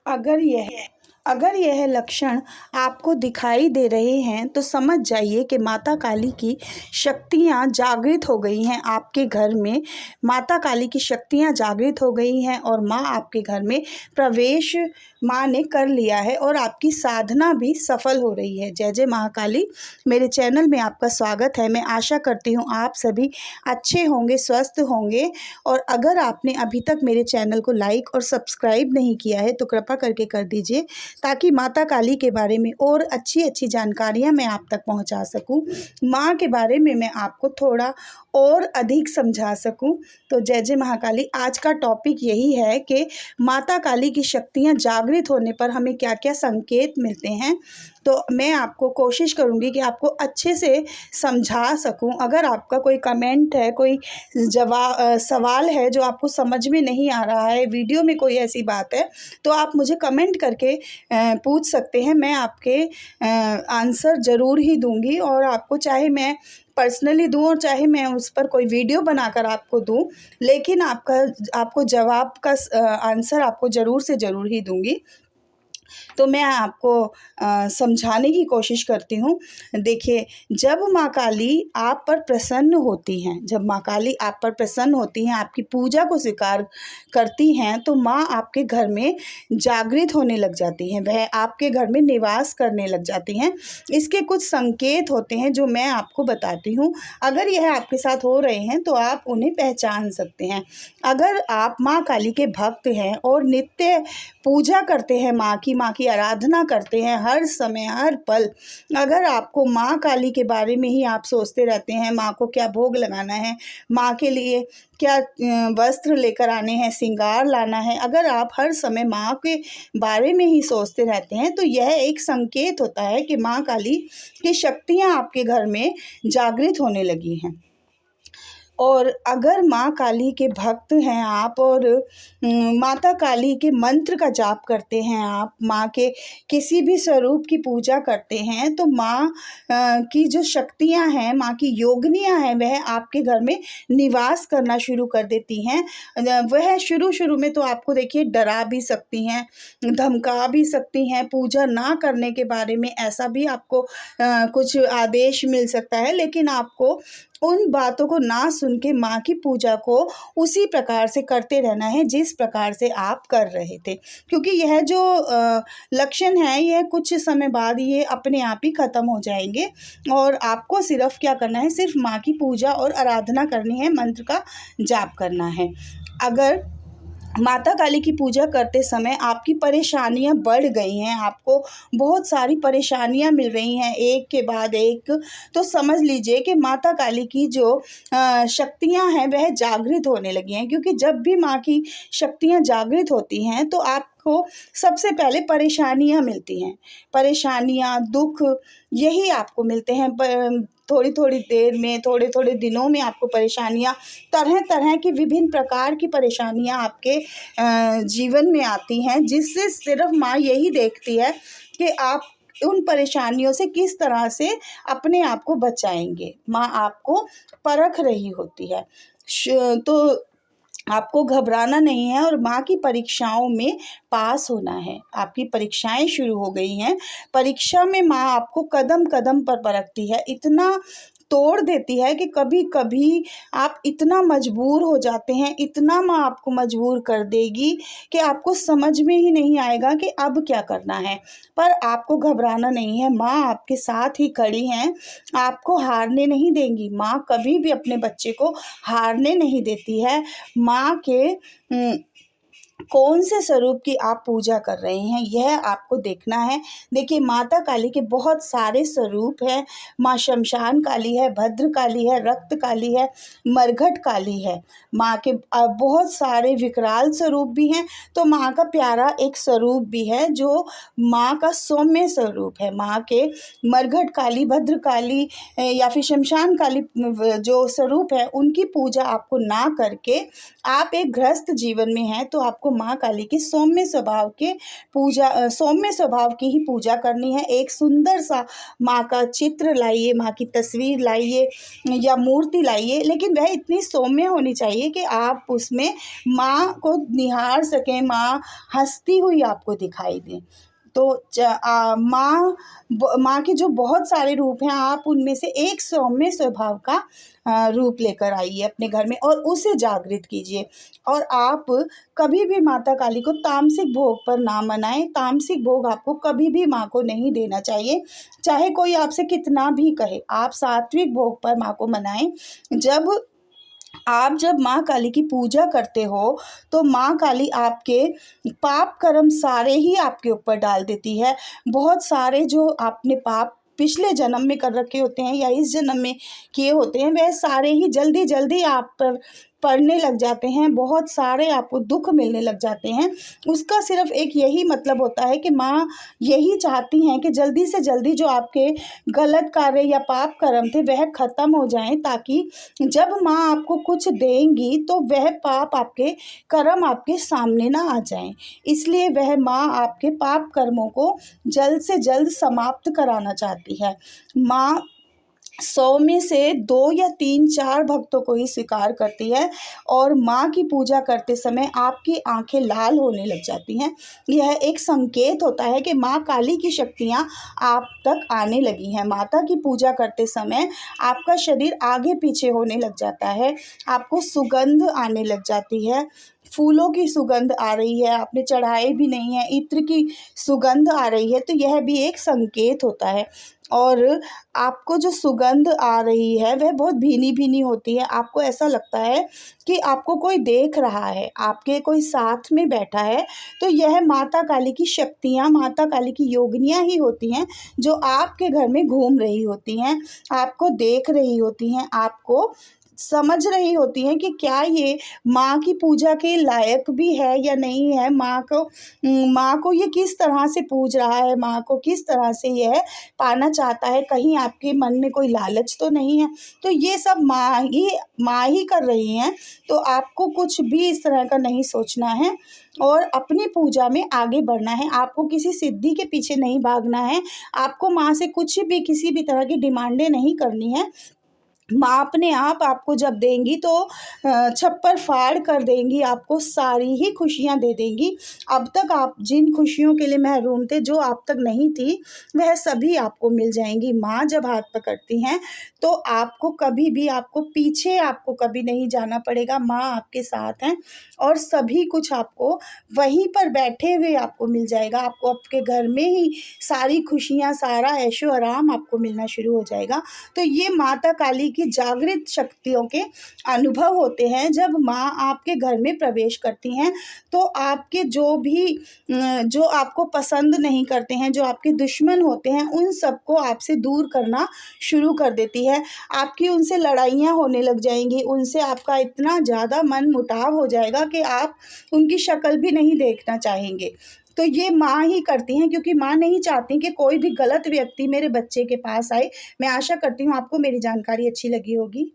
अगर यह लक्षण आपको दिखाई दे रहे हैं तो समझ जाइए कि माता काली की शक्तियाँ जागृत हो गई हैं आपके घर में। माता काली की शक्तियाँ जागृत हो गई हैं और माँ आपके घर में प्रवेश माँ ने कर लिया है और आपकी साधना भी सफल हो रही है। जय जय महाकाली। मेरे चैनल में आपका स्वागत है। मैं आशा करती हूँ आप सभी अच्छे होंगे, स्वस्थ होंगे। और अगर आपने अभी तक मेरे चैनल को लाइक और सब्सक्राइब नहीं किया है तो कृपा करके कर दीजिए, ताकि माता काली के बारे में और अच्छी अच्छी जानकारियाँ मैं आप तक पहुँचा सकूँ, माँ के बारे में मैं आपको थोड़ा और अधिक समझा सकूँ। तो जय जय महाकाली। आज का टॉपिक यही है कि माता काली की शक्तियाँ जागृत होने पर हमें क्या क्या संकेत मिलते हैं। तो मैं आपको कोशिश करूँगी कि आपको अच्छे से समझा सकूँ। अगर आपका कोई कमेंट है, कोई सवाल है जो आपको समझ में नहीं आ रहा है, वीडियो में कोई ऐसी बात है, तो आप मुझे कमेंट करके पूछ सकते हैं। मैं आपके आंसर ज़रूर ही दूंगी, और आपको चाहे मैं पर्सनली दूं और चाहे मैं उस पर कोई वीडियो बनाकर आपको दूं, लेकिन आपको जवाब का आंसर आपको ज़रूर से ज़रूर ही दूंगी। तो मैं आपको समझाने की कोशिश करती हूँ। देखिए, जब माँ काली आप पर प्रसन्न होती हैं, जब माँ काली आप पर प्रसन्न होती हैं, आपकी पूजा को स्वीकार करती हैं, तो माँ आपके घर में जागृत होने लग जाती हैं, वह आपके घर में निवास करने लग जाती हैं। इसके कुछ संकेत होते हैं जो मैं आपको बताती हूँ। अगर यह आपके साथ हो रहे हैं तो आप उन्हें पहचान सकते हैं। अगर आप माँ काली के भक्त हैं और नित्य पूजा करते हैं, माँ की आराधना करते हैं हर समय हर पल, अगर आपको माँ काली के बारे में ही आप सोचते रहते हैं, माँ को क्या भोग लगाना है, माँ के लिए क्या वस्त्र लेकर आने हैं, श्रृंगार लाना है, अगर आप हर समय माँ के बारे में ही सोचते रहते हैं, तो यह एक संकेत होता है कि माँ काली की शक्तियाँ आपके घर में जागृत होने लगी हैं। और अगर माँ काली के भक्त हैं आप और माता काली के मंत्र का जाप करते हैं, आप माँ के किसी भी स्वरूप की पूजा करते हैं, तो माँ की जो शक्तियाँ हैं, माँ की योगिनियाँ हैं, वह आपके घर में निवास करना शुरू कर देती हैं। वह शुरू में तो आपको देखिए डरा भी सकती हैं, धमका भी सकती हैं, पूजा ना करने के बारे में ऐसा भी आपको कुछ आदेश मिल सकता है, लेकिन आपको उन बातों को ना सुन के माँ की पूजा को उसी प्रकार से करते रहना है जिस प्रकार से आप कर रहे थे, क्योंकि यह जो लक्षण है, यह कुछ समय बाद ये अपने आप ही ख़त्म हो जाएंगे। और आपको सिर्फ क्या करना है, सिर्फ माँ की पूजा और आराधना करनी है, मंत्र का जाप करना है। अगर माता काली की पूजा करते समय आपकी परेशानियां बढ़ गई हैं, आपको बहुत सारी परेशानियां मिल रही हैं एक के बाद एक, तो समझ लीजिए कि माता काली की जो शक्तियां हैं वह जागृत होने लगी हैं। क्योंकि जब भी माँ की शक्तियां जागृत होती हैं तो आपको सबसे पहले परेशानियां मिलती हैं, परेशानियां, दुख, यही आपको मिलते हैं। थोड़ी थोड़ी देर में, थोड़े थोड़े दिनों में आपको परेशानियां, तरह तरह की विभिन्न प्रकार की परेशानियां आपके जीवन में आती हैं, जिससे सिर्फ माँ यही देखती है कि आप उन परेशानियों से किस तरह से अपने आप को बचाएंगे। माँ आपको परख रही होती है। तो आपको घबराना नहीं है और माँ की परीक्षाओं में पास होना है। आपकी परीक्षाएं शुरू हो गई हैं। परीक्षा में माँ आपको कदम कदम पर परखती है, इतना तोड़ देती है कि कभी कभी आप इतना मजबूर हो जाते हैं, इतना माँ आपको मजबूर कर देगी कि आपको समझ में ही नहीं आएगा कि अब क्या करना है। पर आपको घबराना नहीं है, माँ आपके साथ ही खड़ी हैं, आपको हारने नहीं देंगी। माँ कभी भी अपने बच्चे को हारने नहीं देती है। माँ के कौन से स्वरूप की आप पूजा कर रहे हैं, यह आपको देखना है। देखिए, माता काली के बहुत सारे स्वरूप हैं। माँ शमशान काली है, भद्र काली है, रक्त काली है, मरघट काली है। माँ के बहुत सारे विकराल स्वरूप भी हैं। तो माँ का प्यारा एक स्वरूप भी है जो माँ का सौम्य स्वरूप है। माँ के मरघट काली, भद्र काली या फिर शमशान काली जो स्वरूप है, उनकी पूजा आपको ना करके आप एक गृहस्थ जीवन में हैं तो आपको माँ काली की सौम्य स्वभाव की ही पूजा करनी है। एक सुंदर सा माँ का चित्र लाइए, माँ की तस्वीर लाइए या मूर्ति लाइए, लेकिन वह इतनी सौम्य होनी चाहिए कि आप उसमें माँ को निहार सकें, माँ हंसती हुई आपको दिखाई दें। तो माँ के जो बहुत सारे रूप हैं, आप उनमें से एक सौम्य स्वभाव का रूप लेकर आइए अपने घर में और उसे जागृत कीजिए। और आप कभी भी माता काली को तामसिक भोग पर ना मनाएं। तामसिक भोग आपको कभी भी माँ को नहीं देना चाहिए, चाहे कोई आपसे कितना भी कहे। आप सात्विक भोग पर माँ को मनाएं। जब माँ काली की पूजा करते हो तो माँ काली आपके पाप कर्म सारे ही आपके ऊपर डाल देती है। बहुत सारे जो आपने पाप पिछले जन्म में कर रखे होते हैं या इस जन्म में किए होते हैं, वह सारे ही जल्दी जल्दी आप पर पड़ने लग जाते हैं। बहुत सारे आपको दुख मिलने लग जाते हैं। उसका सिर्फ एक यही मतलब होता है कि माँ यही चाहती हैं कि जल्दी से जल्दी जो आपके गलत कार्य या पाप कर्म थे वह ख़त्म हो जाएं, ताकि जब माँ आपको कुछ देंगी तो वह पाप आपके कर्म आपके सामने ना आ जाएं। इसलिए वह माँ आपके पाप कर्मों को जल्द से जल्द समाप्त कराना चाहती है। माँ 100 में से 2 या 3 4 भक्तों को ही स्वीकार करती है और माँ की पूजा करते समय आपकी आंखें लाल होने लग जाती हैं। यह एक संकेत होता है कि माँ काली की शक्तियाँ आप तक आने लगी हैं। माता की पूजा करते समय आपका शरीर आगे पीछे होने लग जाता है, आपको सुगंध आने लग जाती है, फूलों की सुगंध आ रही है, आपने चढ़ाए भी नहीं है, इत्र की सुगंध आ रही है, तो यह भी एक संकेत होता है। और आपको जो सुगंध आ रही है वह बहुत भीनी-भीनी होती है। आपको ऐसा लगता है कि आपको कोई देख रहा है, आपके कोई साथ में बैठा है। तो यह माता काली की शक्तियाँ, माता काली की योगिनियाँ ही होती हैं, जो आपके घर में घूम रही होती हैं, आपको देख रही होती हैं, आपको समझ रही होती हैं कि क्या ये माँ की पूजा के लायक भी है या नहीं है। माँ को ये किस तरह से पूज रहा है, माँ को किस तरह से यह पाना चाहता है, कहीं आपके मन में कोई लालच तो नहीं है। तो ये सब माँ ही कर रही हैं। तो आपको कुछ भी इस तरह का नहीं सोचना है और अपनी पूजा में आगे बढ़ना है। आपको किसी सिद्धि के पीछे नहीं भागना है। आपको माँ से कुछ भी, किसी भी तरह की डिमांडें नहीं करनी है। माँ अपने आप आपको जब देंगी तो छप्पर फाड़ कर देंगी, आपको सारी ही खुशियाँ दे देंगी। अब तक आप जिन खुशियों के लिए महरूम थे, जो आप तक नहीं थी, वह सभी आपको मिल जाएंगी। माँ जब हाथ पकड़ती हैं तो आपको कभी भी, आपको पीछे आपको कभी नहीं जाना पड़ेगा। माँ आपके साथ हैं और सभी कुछ आपको वहीं पर बैठे हुए आपको मिल जाएगा। आपको आपके घर में ही सारी खुशियाँ, सारा ऐशो आराम आपको मिलना शुरू हो जाएगा। तो ये माता काली की जागृत शक्तियों के अनुभव होते हैं। जब माँ आपके घर में प्रवेश करती हैं तो आपके जो आपको पसंद नहीं करते हैं, जो आपके दुश्मन होते हैं, उन सबको आपसे दूर करना शुरू कर देती है। आपकी उनसे लड़ाइयाँ होने लग जाएंगी, उनसे आपका इतना ज़्यादा मन मुटाव हो जाएगा कि आप उनकी शक्ल भी नहीं देखना चाहेंगे। तो ये माँ ही करती हैं, क्योंकि माँ नहीं चाहती कि कोई भी गलत व्यक्ति मेरे बच्चे के पास आए। मैं आशा करती हूँ आपको मेरी जानकारी अच्छी लगी होगी।